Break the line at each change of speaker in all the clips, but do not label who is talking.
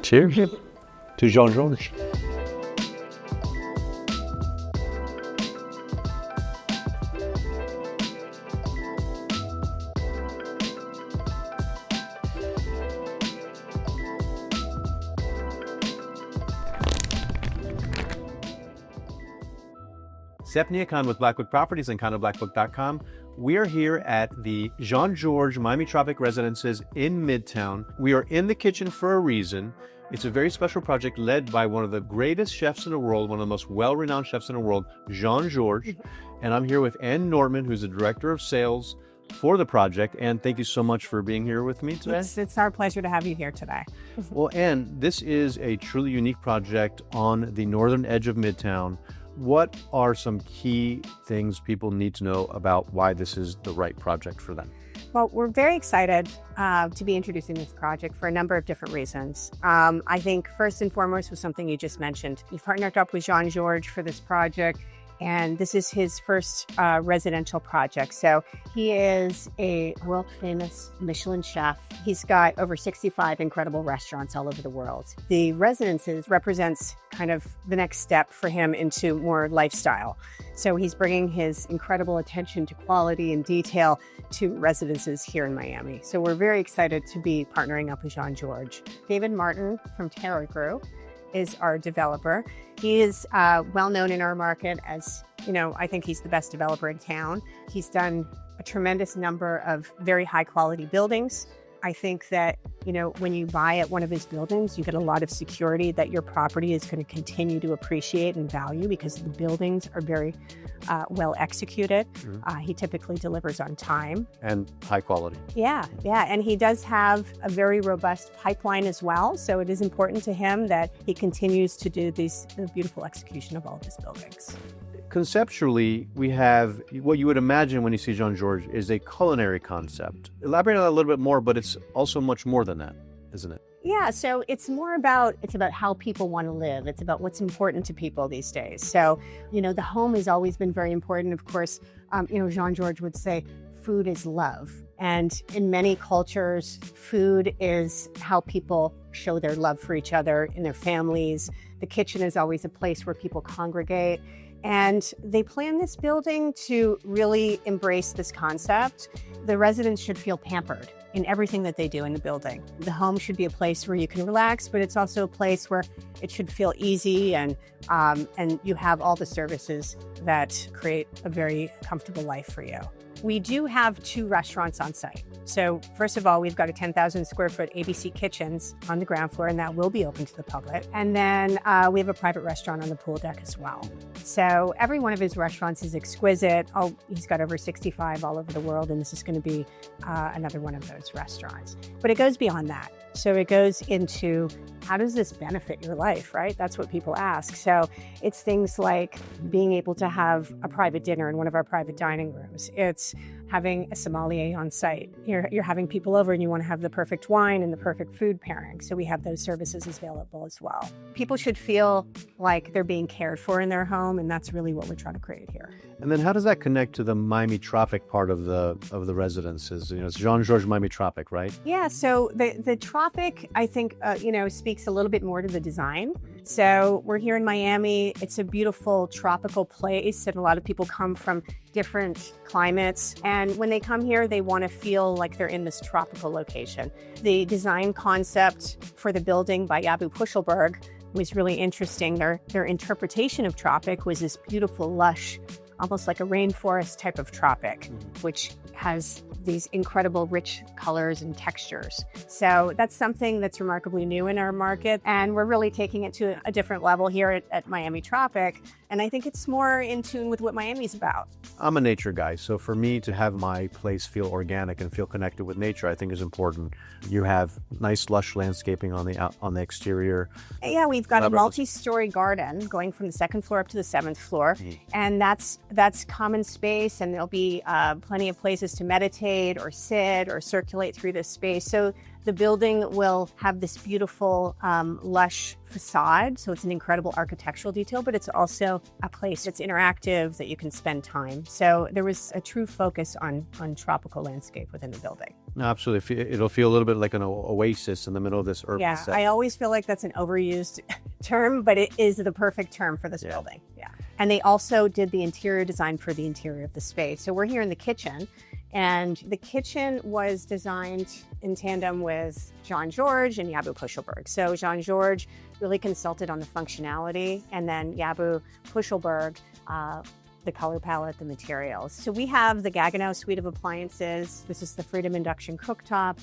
Cheers to Jean-Georges. Sep Niakan with Blackbook Properties and Blackbook.com. We are here at the Jean-Georges Miami Tropic Residences in Midtown. We are in the kitchen for a reason. It's a very special project led by one of the greatest chefs in the world, one of the most well-renowned chefs in the world, Jean-Georges. And I'm here with Ann Nortmann, who's the director of sales for the project. Ann, thank you so much for being here with me today.
It's our pleasure to have you here today.
Well, Ann, this is a truly unique project on the northern edge of Midtown. What are some key things people need to know about why this is the right project for them?
Well, we're very excited to be introducing this project for a number of different reasons. I think first and foremost was something you just mentioned. We partnered up with Jean-Georges for this project, and this is his first residential project. So he is a world-famous Michelin chef. He's got over 65 incredible restaurants all over the world. The residences represents kind of the next step for him into more lifestyle. So he's bringing his incredible attention to quality and detail to residences here in Miami. So we're very excited to be partnering up with Jean-Georges. David Martin from Terra Group is our developer. He is well known in our market as, I think he's the best developer in town. He's done a tremendous number of very high quality buildings. I think that, when you buy at one of his buildings, you get a lot of security that your property is going to continue to appreciate and value because the buildings are very well executed. Mm-hmm. He typically delivers on time.
And high quality.
Yeah. And he does have a very robust pipeline as well. So it is important to him that he continues to do the beautiful execution of all of his buildings.
Conceptually, we have what you would imagine when you see Jean-Georges is a culinary concept. Elaborate on that a little bit more, but it's also much more than that, isn't it?
Yeah, so it's about how people want to live. It's about what's important to people these days. So, the home has always been very important. Of course, Jean-Georges would say food is love. And in many cultures, food is how people show their love for each other in their families. The kitchen is always a place where people congregate. And they plan this building to really embrace this concept. The residents should feel pampered in everything that they do in the building. The home should be a place where you can relax, but it's also a place where it should feel easy and you have all the services that create a very comfortable life for you. We do have 2 restaurants on site. So first of all, we've got a 10,000 square foot ABC Kitchens on the ground floor, and that will be open to the public. And then we have a private restaurant on the pool deck as well. So every one of his restaurants is exquisite. He's got over 65 all over the world, and this is going to be another one of those restaurants. But it goes beyond that. So it goes into how does this benefit your life, right? That's what people ask. So it's things like being able to have a private dinner in one of our private dining rooms. It's having a sommelier on site. You're having people over and you want to have the perfect wine and the perfect food pairing. So we have those services available as well. People should feel like they're being cared for in their home, and that's really what we're trying to create here.
And then how does that connect to the Miami Tropic part of the residences? It's Jean-Georges Miami Tropic, right?
Yeah, so the Tropic, I think, speaks a little bit more to the design. So we're here in Miami. It's a beautiful tropical place, and a lot of people come from different climates. And when they come here, they want to feel like they're in this tropical location. The design concept for the building by Abu Pushelberg was really interesting. Their interpretation of tropic was this beautiful, lush, almost like a rainforest type of tropic, which has these incredible rich colors and textures. So that's something that's remarkably new in our market, and we're really taking it to a different level here at Miami Tropic. And I think it's more in tune with what Miami's about.
I'm a nature guy, so for me to have my place feel organic and feel connected with nature, I think is important. You have nice, lush landscaping on the exterior.
Yeah, we've got a multi-story garden going from the 2nd floor up to the 7th floor, and that's common space, and there'll be plenty of places to meditate or sit or circulate through this space. So the building will have this beautiful, lush facade. So it's an incredible architectural detail, but it's also a place that's interactive that you can spend time. So there was a true focus on tropical landscape within the building.
Absolutely. It'll feel a little bit like an oasis in the middle of this urban
Yeah,
set.
I always feel like that's an overused term, but it is the perfect term for this building. Yeah. And they also did the interior design for the interior of the space. So we're here in the kitchen, and the kitchen was designed in tandem with Jean-Georges and Jabu Puschelberg. So Jean-Georges really consulted on the functionality, and then Jabu Puschelberg, the color palette, the materials. So we have the Gaggenau suite of appliances. This is the Freedom Induction cooktop.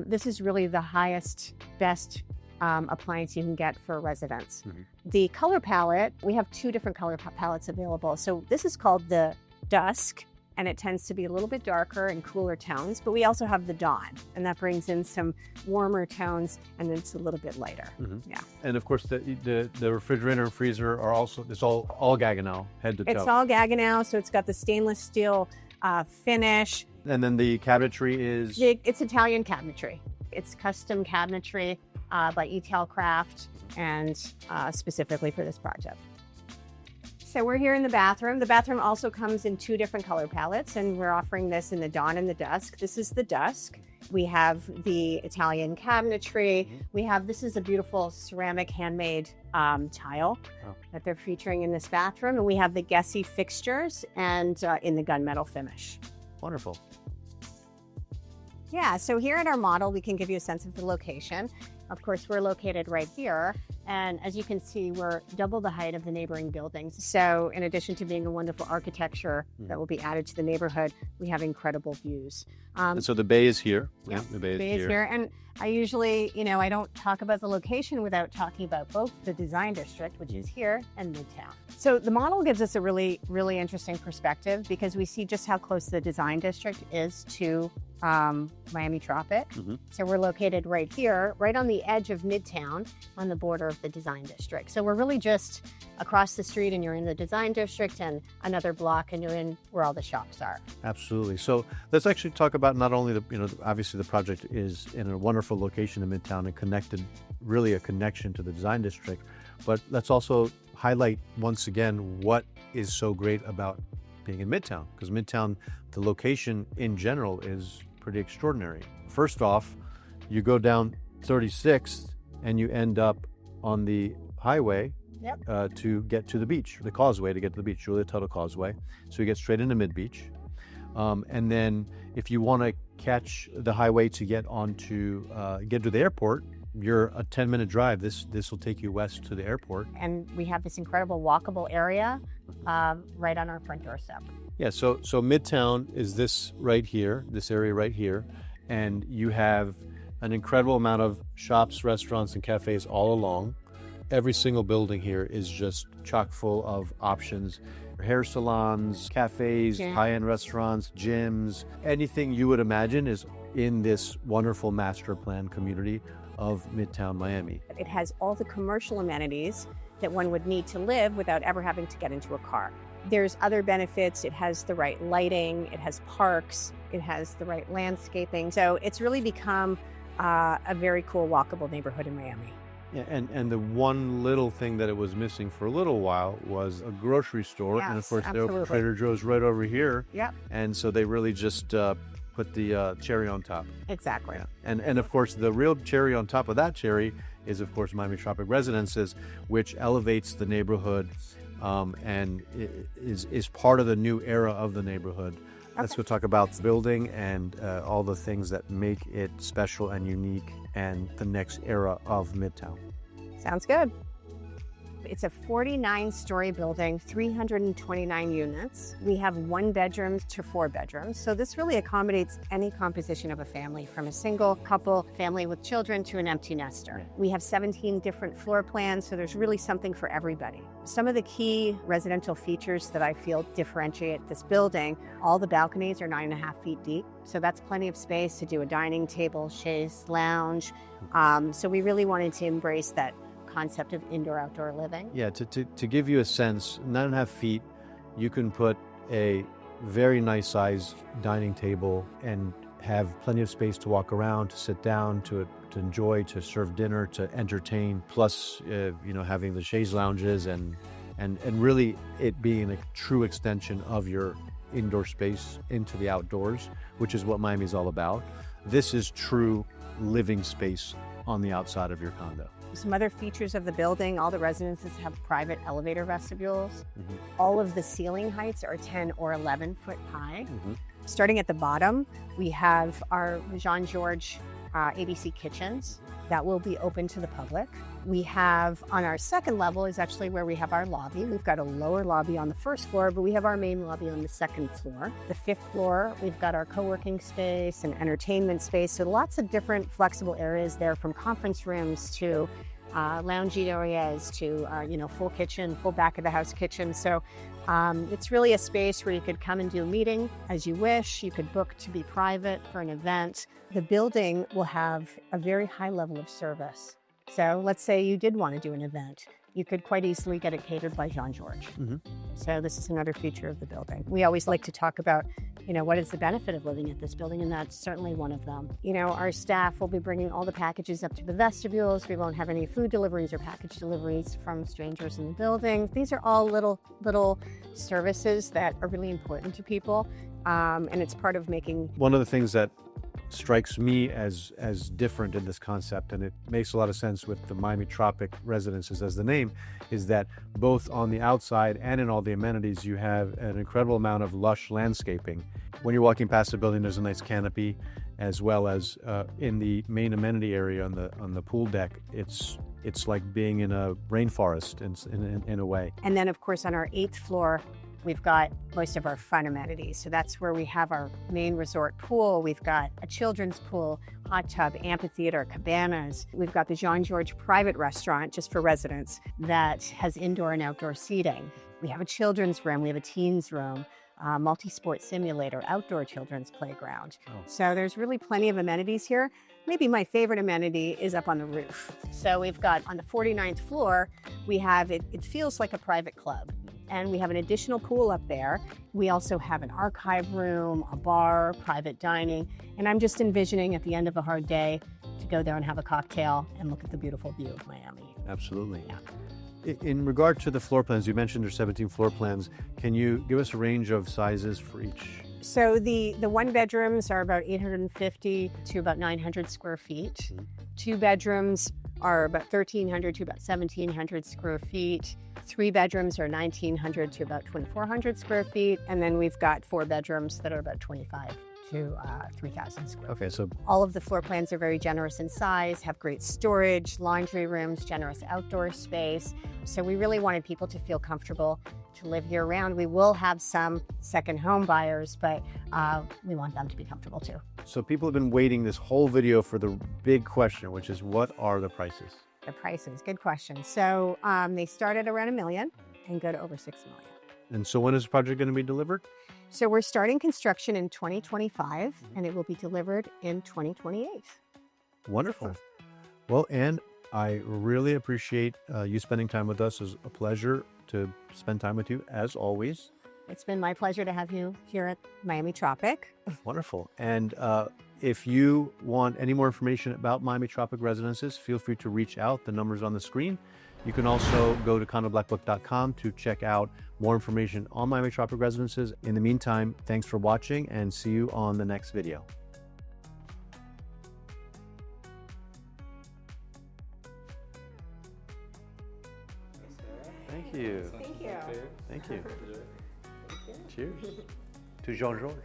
This is really the highest, best appliance you can get for a residence. The color palette, we have two different color palettes available. So this is called the Dusk, and it tends to be a little bit darker and cooler tones, but we also have the Dawn, and that brings in some warmer tones, and then it's a little bit lighter. Yeah.
And of course, the refrigerator and freezer are also, it's all Gaggenau, head to toe.
It's all Gaggenau, so it's got the stainless steel finish.
And then the cabinetry is?
It's Italian cabinetry. It's custom cabinetry by ETL Craft, and specifically for this project. So we're here in the bathroom. The bathroom also comes in two different color palettes, and we're offering this in the Dawn and the Dusk. This is the Dusk. We have the Italian cabinetry. This is a beautiful ceramic handmade tile that they're featuring in this bathroom. And we have the Gessie fixtures and in the gunmetal finish.
Wonderful.
Yeah, so here in our model, we can give you a sense of the location. Of course, we're located right here. And as you can see, we're double the height of the neighboring buildings. So in addition to being a wonderful architecture that will be added to the neighborhood, we have incredible views.
And so the bay is here.
Yeah,
the bay
is here. And I usually, I don't talk about the location without talking about both the design district, which is here, and Midtown. So the model gives us a really, really interesting perspective because we see just how close the design district is to Miami Tropic. So we're located right here, right on the edge of Midtown, on the border of the design district. So we're really just across the street, and you're in the design district, and another block and you're in where all the shops are.
Absolutely. So let's actually talk about not only obviously the project is in a wonderful location in Midtown and connected, really a connection to the design district, but let's also highlight once again what is so great about being in Midtown, because Midtown, the location in general is pretty extraordinary. First off, you go down 36th and you end up on the highway to get to the beach, the causeway to get to the beach, Julia Tuttle Causeway. So you get straight into Mid Beach. And then if you want to catch the highway to get to the airport, you're a 10-minute drive. This will take you west to the airport.
And we have this incredible walkable area right on our front doorstep.
Yeah, so Midtown is this area right here, and you have an incredible amount of shops, restaurants, and cafes all along. Every single building here is just chock full of options. Hair salons, cafes, high-end restaurants, gyms, anything you would imagine is in this wonderful master plan community of Midtown Miami.
It has all the commercial amenities that one would need to live without ever having to get into a car. There's other benefits. It has the right lighting, it has parks, it has the right landscaping. So it's really become a very cool walkable neighborhood in Miami.
Yeah, and the one little thing that it was missing for a little while was a grocery store.
Yes,
and of course,
absolutely.
Trader Joe's right over here.
Yep.
And so they really just put the cherry on top.
Exactly.
Yeah. And of course, the real cherry on top of that cherry is, of course, Miami Tropic Residences, which elevates the neighborhood and is part of the new era of the neighborhood. Okay. Let's go talk about the building and all the things that make it special and unique and the next era of Midtown.
Sounds good. It's a 49-story building, 329 units. We have 1 bedroom to 4 bedrooms. So this really accommodates any composition of a family, from a single couple, family with children, to an empty nester. We have 17 different floor plans, so there's really something for everybody. Some of the key residential features that I feel differentiate this building: all the balconies are 9.5 feet deep. So that's plenty of space to do a dining table, chaise lounge. So we really wanted to embrace that concept of indoor-outdoor living.
Yeah, to give you a sense, 9.5 feet, you can put a very nice size dining table and have plenty of space to walk around, to sit down, to enjoy, to serve dinner, to entertain, plus having the chaise lounges and really it being a true extension of your indoor space into the outdoors, which is what Miami's all about. this is true living space on the outside of your condo.
Some other features of the building, all the residences have private elevator vestibules. All of the ceiling heights are 10 or 11 foot high. Starting at the bottom, we have our Jean-Georges ABC kitchens that will be open to the public. We have on our second level is actually where we have our lobby. We've got a lower lobby on the first floor, but we have our main lobby on the second floor. The fifth floor, we've got our co-working space and entertainment space. So lots of different flexible areas there, from conference rooms to lounge areas to full kitchen, full back of the house kitchen. So it's really a space where you could come and do a meeting as you wish. You could book to be private for an event. The building will have a very high level of service. So let's say you did want to do an event. You could quite easily get it catered by Jean-Georges. So this is another feature of the building. We always like to talk about, what is the benefit of living at this building, and that's certainly one of them. Our staff will be bringing all the packages up to the vestibules. We won't have any food deliveries or package deliveries from strangers in the building. These are all little services that are really important to people, and it's part of making...
One of the things that strikes me as different in this concept, and it makes a lot of sense with the Miami Tropic Residences as the name, is that both on the outside and in all the amenities, you have an incredible amount of lush landscaping. When you're walking past the building, there's a nice canopy, as well as in the main amenity area on the pool deck. It's like being in a rainforest in a way.
And then, of course, on our 8th floor, we've got most of our fun amenities. So that's where we have our main resort pool. We've got a children's pool, hot tub, amphitheater, cabanas. We've got the Jean-Georges private restaurant just for residents that has indoor and outdoor seating. We have a children's room. We have a teens room, multi-sport simulator, outdoor children's playground. So there's really plenty of amenities here. Maybe my favorite amenity is up on the roof. So we've got on the 49th floor, we have, it feels like a private club. And we have an additional pool up there. We also have an archive room, a bar, private dining. And I'm just envisioning at the end of a hard day to go there and have a cocktail and look at the beautiful view of Miami.
Absolutely.
Yeah.
In regard to the floor plans, you mentioned there's 17 floor plans. Can you give us a range of sizes for each?
So the one bedrooms are about 850 to about 900 square feet. Two bedrooms are about 1,300 to about 1,700 square feet. 3 bedrooms are 1,900 to about 2,400 square feet. And then we've got 4 bedrooms that are about 25 to 3,000 square feet.
Okay, so
all of the floor plans are very generous in size, have great storage, laundry rooms, generous outdoor space. So we really wanted people to feel comfortable to live year round. We will have some second home buyers, but we want them to be comfortable too.
So people have been waiting this whole video for the big question, which is what are the prices?
The prices, good question. So they start at around $1 million and go to over $6 million.
And so when is the project going to be delivered?
So we're starting construction in 2025 and it will be delivered in 2028.
Wonderful. Well, Anne, I really appreciate you spending time with us. It was a pleasure to spend time with you, as always.
It's been my pleasure to have you here at Miami Tropic.
Wonderful. And if you want any more information about Miami Tropic Residences, feel free to reach out. The number's on the screen. You can also go to condoblackbook.com to check out more information on Miami Tropic Residences. In the meantime, thanks for watching and see you on the next video. Thank you.
Thank you.
Thank you. Cheers to Jean-Georges.